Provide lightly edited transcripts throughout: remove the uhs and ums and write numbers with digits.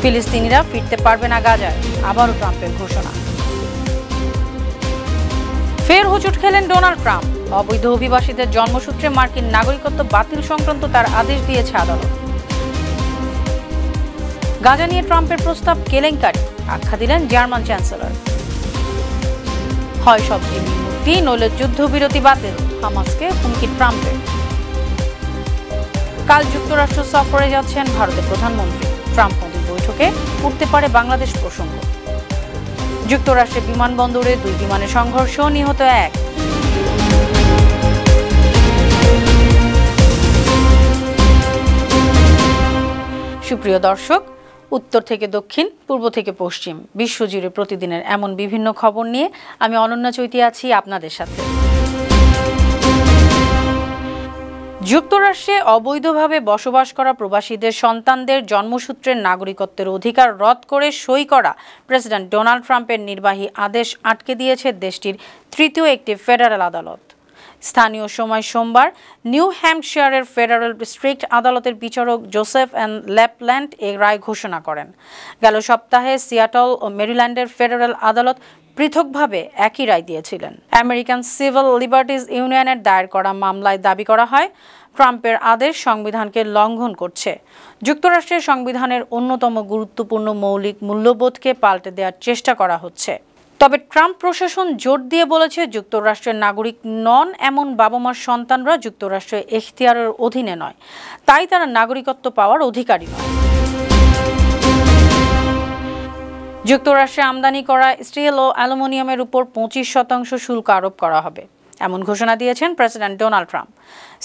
ফিলিস্তিনিরা ফিরতে পারবে না গাজায়, আবারও ট্রাম্পের ঘোষণা। ফের হোঁচট খেলেন ডোনাল্ড ট্রাম্প। অবৈধ অভিবাসীদের জন্মসূত্রে মার্কিন নাগরিকত্ব বাতিল সংক্রান্ত তার আদেশ দিয়েছে আদালত। গাজা নিয়ে ট্রাম্পের প্রস্তাব কেলেঙ্কারি, আখ্যা দিলেন জার্মান চ্যান্সেলর। হয় সব জিম্মি মুক্তি, নইলে যুদ্ধবিরতি বাতিল, হামাসকে হুমকি ট্রাম্পের। কাল যুক্তরাষ্ট্র সফরে যাচ্ছেন ভারতের প্রধানমন্ত্রী। ট্রাম্প মোদীর বৈঠকে উঠতে পারে বাংলাদেশ প্রসঙ্গ। যুক্তরাষ্ট্রের বিমানবন্দরে 2 বিমানের সংঘর্ষ, নিহত 1। সুপ্রিয় দর্শক, উত্তর থেকে দক্ষিণ, পূর্ব থেকে পশ্চিম, বিশ্বজুড়ে প্রতিদিনের এমন বিভিন্ন খবর নিয়ে আমি অনন্যা চৈতি আছি আপনাদের সাথে। যুক্তরাষ্ট্রে অবৈধভাবে বসবাস করা প্রবাসীদের সন্তানদের জন্মসূত্রের নাগরিকত্বের অধিকার রদ করে সই করা প্রেসিডেন্ট ডোনাল্ড ট্রাম্পের নির্বাহী আদেশ আটকে দিয়েছে দেশটির তৃতীয় একটি ফেডারেল আদালত। স্থানীয় সময় সোমবার নিউ হ্যাম্পশায়ারের ফেডারেল ডিস্ট্রিক্ট আদালতের বিচারক জোসেফ এন ল্যাপল্যান্ড এই রায় ঘোষণা করেন। গেল সপ্তাহে সিয়াটল ও মেরিল্যান্ডের ফেডারেল আদালত পৃথকভাবে একই রায় দিয়েছিলেন। আমেরিকান সিভিল লিবার্টিজ ইউনিয়নের দায়ের করা মামলায় দাবি করা হয়, ট্রাম্পের আদেশ সংবিধানকে লঙ্ঘন করছে, যুক্তরাষ্ট্রের সংবিধানের অন্যতম গুরুত্বপূর্ণ মৌলিক মূল্যবোধকে পাল্টে দেওয়ার চেষ্টা করা হচ্ছে। তবে ট্রাম্প প্রশাসন জোর দিয়ে বলেছে, যুক্তরাষ্ট্রের নাগরিক নন এমন বাবা মার সন্তানরা যুক্তরাষ্ট্রের এখতিয়ারের অধীনে নয়, তাই তারা নাগরিকত্ব পাওয়ার অধিকারী নয়। যুক্তরাষ্ট্রে আমদানি করা স্টিল ও অ্যালুমিনিয়ামের উপর 25% শুল্ক আরোপ করা হবে, এমন ঘোষণা দিয়েছেন প্রেসিডেন্ট ডোনাল্ড ট্রাম্প।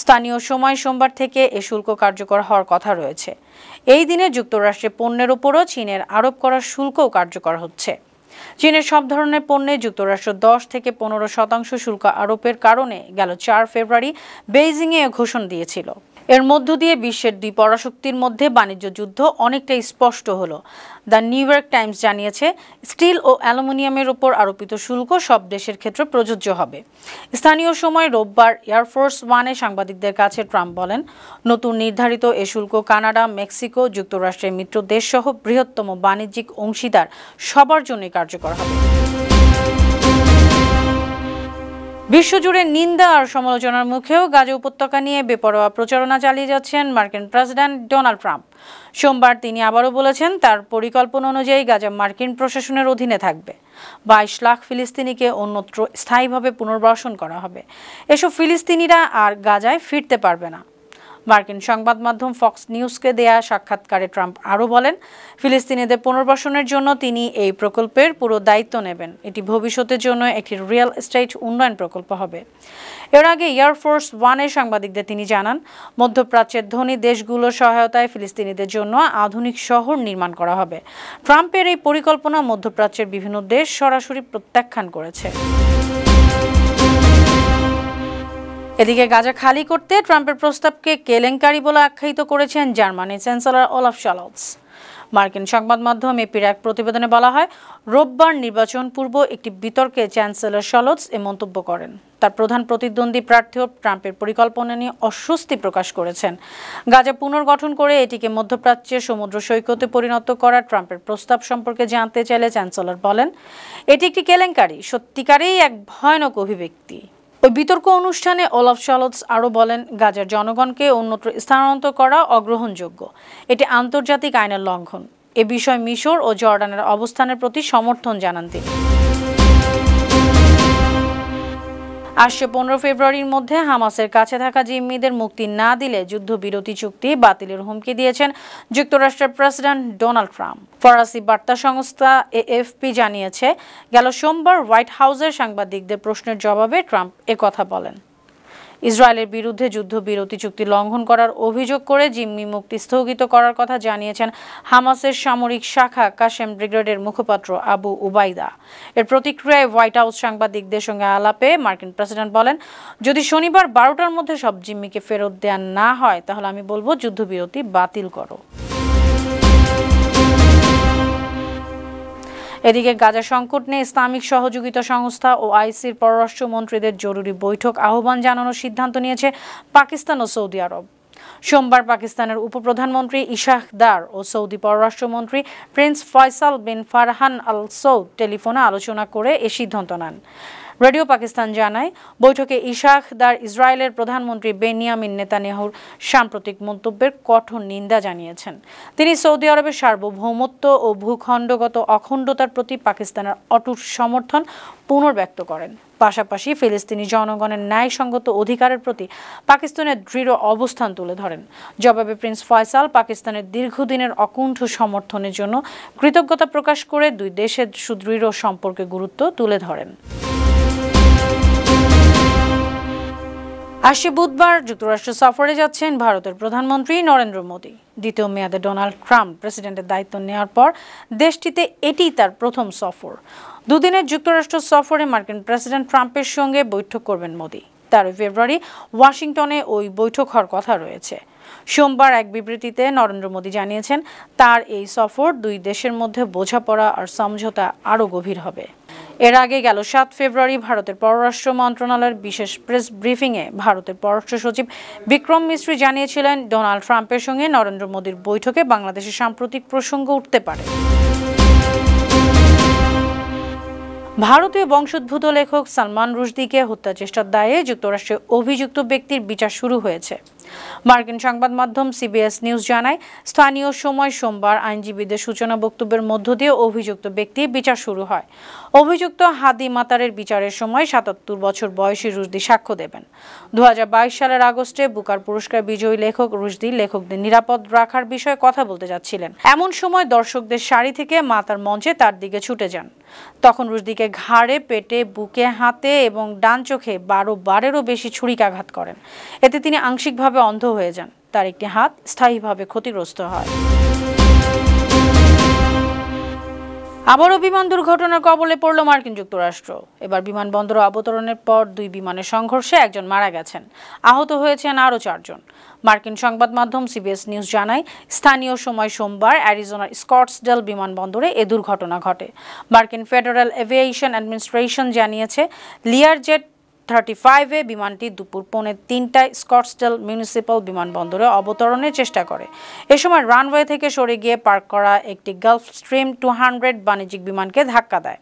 স্থানীয় সময় সোমবার থেকে এ শুল্ক কার্যকর হওয়ার কথা রয়েছে। এই দিনে যুক্তরাষ্ট্রের পণ্যের উপরও চীনের আরোপ করা শুল্কও কার্যকর হচ্ছে। চীনের সব ধরনের পণ্যে যুক্তরাষ্ট্র 10 থেকে 15% শুল্ক আরোপের কারণে গেল 4 ফেব্রুয়ারি বেইজিংয়ে ঘোষণা দিয়েছিল। এর মধ্য দিয়ে বিশ্বের 2 পরাশক্তির মধ্যে বাণিজ্য যুদ্ধ অনেকটাই স্পষ্ট হলো। দ্য নিউ ইয়র্ক টাইমস জানিয়েছে, স্টিল ও অ্যালুমিনিয়ামের উপর আরোপিত শুল্ক সব দেশের ক্ষেত্রে প্রযোজ্য হবে। স্থানীয় সময় রোববার এয়ারফোর্স ওয়ানে সাংবাদিকদের কাছে ট্রাম্প বলেন, নতুন নির্ধারিত এ শুল্ক কানাডা, মেক্সিকো, যুক্তরাষ্ট্রের মিত্র দেশসহ বৃহত্তম বাণিজ্যিক অংশীদার সবার জন্যই কার্যকর হবে। বিশ্বজুড়ে নিন্দা আর সমালোচনার মুখেও গাজা উপত্যকা নিয়ে বেপরোয়া প্রচারণা চালিয়ে যাচ্ছেন মার্কিন প্রেসিডেন্ট ডোনাল্ড ট্রাম্প। সোমবার তিনি আবারও বলেছেন, তার পরিকল্পনা অনুযায়ী গাজা মার্কিন প্রশাসনের অধীনে থাকবে। 22 লাখ ফিলিস্তিনিকে অন্যত্র স্থায়ীভাবে পুনর্বাসন করা হবে। এসব ফিলিস্তিনিরা আর গাজায় ফিরতে পারবে না। মার্কিন সংবাদ মাধ্যম ফক্স নিউজকে দেয়া সাক্ষাৎকারে ট্রাম্প আরও বলেন, ফিলিস্তিনিদের পুনর্বাসনের জন্য তিনি এই প্রকল্পের পুরো দায়িত্ব নেবেন। এটি ভবিষ্যতের জন্য একটি রিয়েল এস্টেট উন্নয়ন প্রকল্প হবে। এর আগে এয়ারফোর্স ওয়ানের সাংবাদিকদের তিনি জানান, মধ্যপ্রাচ্যের ধনী দেশগুলোর সহায়তায় ফিলিস্তিনিদের জন্য আধুনিক শহর নির্মাণ করা হবে। ট্রাম্পের এই পরিকল্পনা মধ্যপ্রাচ্যের বিভিন্ন দেশ সরাসরি প্রত্যাখ্যান করেছে। এদিকে গাজা খালি করতে ট্রাম্পের প্রস্তাবকে কেলেঙ্কারি বলে আখ্যায়িত করেছেন জার্মানির চ্যান্সেলর ওলাফ শলৎস। মার্কিন সংবাদ মাধ্যম এপির এক প্রতিবেদনে বলা হয়, রোববার নির্বাচন পূর্ব একটি বিতর্কে চ্যান্সেলর শলৎস এ মন্তব্য করেন। তার প্রধান প্রতিদ্বন্দ্বী প্রার্থীও ট্রাম্পের পরিকল্পনা নিয়ে অস্বস্তি প্রকাশ করেছেন। গাজা পুনর্গঠন করে এটিকে মধ্যপ্রাচ্যের সমুদ্র সৈকতে পরিণত করা ট্রাম্পের প্রস্তাব সম্পর্কে জানতে চাইলে চ্যান্সেলর বলেন, এটি একটি কেলেঙ্কারি, সত্যিকারেই এক ভয়ানক অভিব্যক্তি। ওই বিতর্ক অনুষ্ঠানে ওলাফ শলৎস আরও বলেন, গাজার জনগণকে অন্যত্র স্থানান্তর করা অগ্রহণযোগ্য, এটি আন্তর্জাতিক আইনের লঙ্ঘন। এ বিষয়ে মিশর ও জর্ডানের অবস্থানের প্রতি সমর্থন জানান তিনি। আসছে 15 ফেব্রুয়ারির মধ্যে হামাসের কাছে থাকা জিম্মিদের মুক্তি না দিলে যুদ্ধবিরতি চুক্তি বাতিলের হুমকি দিয়েছেন যুক্তরাষ্ট্রের প্রেসিডেন্ট ডোনাল্ড ট্রাম্প। ফরাসি বার্তা সংস্থা এএফপি জানিয়েছে, গেল সোমবার হোয়াইট হাউসের সাংবাদিকদের প্রশ্নের জবাবে ট্রাম্প একথা বলেন। ইসরায়েলের বিরুদ্ধে যুদ্ধবিরতি চুক্তি লঙ্ঘন করার অভিযোগ করে জিম্মি মুক্তি স্থগিত করার কথা জানিয়েছেন হামাসের সামরিক শাখা কাশেম ব্রিগেডের মুখপাত্র আবু উবাইদা। এর প্রতিক্রিয়ায় হোয়াইট হাউস সাংবাদিকদের সঙ্গে আলাপে মার্কিন প্রেসিডেন্ট বলেন, যদি শনিবার 12টার মধ্যে সব জিম্মিকে ফেরত দেওয়া না হয়, তাহলে আমি বলবো যুদ্ধবিরতি বাতিল করো। এদিকে গাজা সংকট নিয়ে ইসলামিক সহযোগিতা সংস্থা ও আইসির পররাষ্ট্রমন্ত্রীদের জরুরি বৈঠক আহ্বান জানানোর সিদ্ধান্ত নিয়েছে পাকিস্তান ও সৌদি আরব। সোমবার পাকিস্তানের উপপ্রধানমন্ত্রী ইশাক দার ও সৌদি পররাষ্ট্রমন্ত্রী প্রিন্স ফয়সাল বিন ফারহান আল সৌদ টেলিফোনে আলোচনা করে এ সিদ্ধান্ত নেন। রেডিও পাকিস্তান জানায়, বৈঠকে ইশাক দার ইসরায়েলের প্রধানমন্ত্রী বেনিয়ামিন নেতানিয়াহুর সাম্প্রতিক মন্তব্যের কঠোর নিন্দা জানিয়েছেন। তিনি সৌদি আরবের সার্বভৌমত্ব ও ভূখণ্ডগত অখণ্ডতার প্রতি পাকিস্তানের অটুট সমর্থন পুনর্ব্যক্ত করেন। পাশাপাশি ফিলিস্তিনি জনগণের ন্যায়সঙ্গত অধিকারের প্রতি পাকিস্তানের দৃঢ় অবস্থান তুলে ধরেন। জবাবে প্রিন্স ফয়সাল পাকিস্তানের দীর্ঘদিনের অকুণ্ঠ সমর্থনের জন্য কৃতজ্ঞতা প্রকাশ করে দুই দেশের সুদৃঢ় সম্পর্কের গুরুত্ব তুলে ধরেন। আসছে বুধবার যুক্তরাষ্ট্র সফরে যাচ্ছেন ভারতের প্রধানমন্ত্রী নরেন্দ্র মোদী। দ্বিতীয় মেয়াদে ডোনাল্ড ট্রাম্প প্রেসিডেন্টের দায়িত্ব নেওয়ার পর দেশটিতে এটিই তার প্রথম সফর। দুদিনের যুক্তরাষ্ট্র সফরে মার্কিন প্রেসিডেন্ট ট্রাম্পের সঙ্গে বৈঠক করবেন মোদী। 13 ফেব্রুয়ারি ওয়াশিংটনে ওই বৈঠক হওয়ার কথা রয়েছে। সোমবার এক বিবৃতিতে নরেন্দ্র মোদী জানিয়েছেন, তার এই সফর দুই দেশের মধ্যে বোঝাপড়া আর সমঝোতা আরও গভীর হবে। এর আগে গেল 7 ফেব্রুয়ারি ভারতের পররাষ্ট্র মন্ত্রণালয়ের বিশেষ প্রেস ব্রিফিংয়ে ভারতের পররাষ্ট্র সচিব বিক্রম মিশ্রি জানিয়েছিলেন, ডোনাল্ড ট্রাম্পের সঙ্গে নরেন্দ্র মোদীর বৈঠকে বাংলাদেশের সাম্প্রতিক প্রসঙ্গ উঠতে পারে। ভারতীয় বংশোদ্ভূত লেখক সালমান রুশদিকে হত্যা চেষ্টার দায়ে যুক্তরাষ্ট্রে অভিযুক্ত ব্যক্তির বিচার শুরু হয়েছে। মার্কিন সংবাদ মাধ্যম সিবিএস নিউজ জানায়, স্থানীয় সময় সোমবার আইনজীবীদের সূচনা বক্তব্যের মধ্য দিয়ে অভিযুক্ত ব্যক্তির বিচার শুরু হয়। অভিযুক্ত হাদি মাতারের বিচারের সময় 77 বছর বয়সী রুশদি সাক্ষ্য দেবেন। 2022 সালের আগস্টে বুকার পুরস্কার বিজয়ী লেখক রুশদি লেখকদের নিরাপদ রাখার বিষয়ে কথা বলতে যাচ্ছিলেন। এমন সময় দর্শকদের সারি থেকে মাতার মঞ্চে তার দিকে ছুটে যান। তখন রুশদিকে ঘাড়ে, পেটে, বুকে, হাতে এবং ডান চোখে 12 বারেরও বেশি ছুরিকাঘাত করেন। এতে তিনি আংশিকভাবে অন্ধ হয়ে যান। তার একটি হাত স্থায়ীভাবে ক্ষতিগ্রস্ত হয়। আবারও বিমান দুর্ঘটনার কবলে পড়ল মার্কিন যুক্তরাষ্ট্র। এবার বিমানবন্দরে অবতরণের পর 2 বিমানের সংঘর্ষে একজন মারা গেছেন, আহত হয়েছেন আরও 4 জন। মার্কিন সংবাদ মাধ্যম সিবিএস নিউজ জানায়, স্থানীয় সময় সোমবার অ্যারিজোনার স্কটসডেল বিমানবন্দরে এ দুর্ঘটনা ঘটে। মার্কিন ফেডারেল এভিয়েশন অ্যাডমিনিস্ট্রেশন জানিয়েছে, লিয়ারজেট 35-এ বিমানটি দুপুর 2:45টায় স্কটসডেল মিউনিসিপ্যাল বিমানবন্দরে অবতরণের চেষ্টা করে। এ সময় রানওয়ে থেকে সরে গিয়ে পার্ক করা একটি গালফ স্ট্রিম 200 বাণিজ্যিক বিমানকে ধাক্কা দেয়।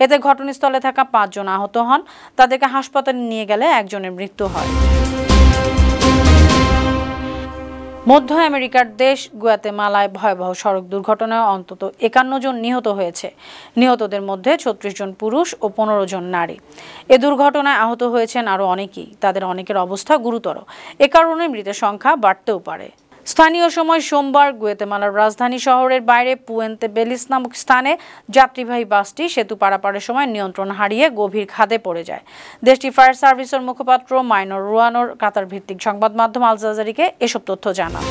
এতে ঘটনাস্থলে থাকা 5 জন আহত হন। তাদেরকে হাসপাতালে নিয়ে গেলে একজনের মৃত্যু হয়। মধ্য আমেরিকার দেশ গুয়াতেমালায় ভয়াবহ সড়ক দুর্ঘটনায় অন্তত 51 জন নিহত হয়েছে। নিহতদের মধ্যে 36 জন পুরুষ ও 15 জন নারী। এ দুর্ঘটনায় আহত হয়েছেন আরও অনেকেই। তাদের অনেকের অবস্থা গুরুতর। এ কারণে মৃতের সংখ্যা বাড়তেও পারে। স্থানীয় সময় সোমবার গুয়াতেমালার রাজধানী শহরের বাইরে পুয়েন্তে বেলিস নামক স্থানে যাত্রীবাহী বাসটি সেতু পারাপারের সময় নিয়ন্ত্রণ হারিয়ে গভীর খাদে পড়ে যায়। দেশটির ফায়ার সার্ভিসের মুখপাত্র মাইনর রুয়ানোর কাতার ভিত্তিক সংবাদ মাধ্যম আল জাজিরাকে এসব তথ্য জানান।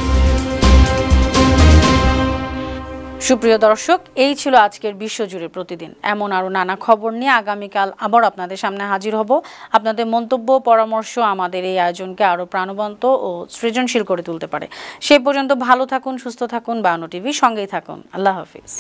সুপ্রিয় দর্শক, এই ছিল আজকের বিশ্বজুড়ে প্রতিদিন। এমন আরও নানা খবর নিয়ে আগামীকাল আবার আপনাদের সামনে হাজির হব। আপনাদের মন্তব্য, পরামর্শ আমাদের এই আয়োজনকে আরও প্রাণবন্ত ও সৃজনশীল করে তুলতে পারে। সেই পর্যন্ত ভালো থাকুন, সুস্থ থাকুন, বায়ান্ন টিভির সঙ্গেই থাকুন। আল্লাহ হাফিজ।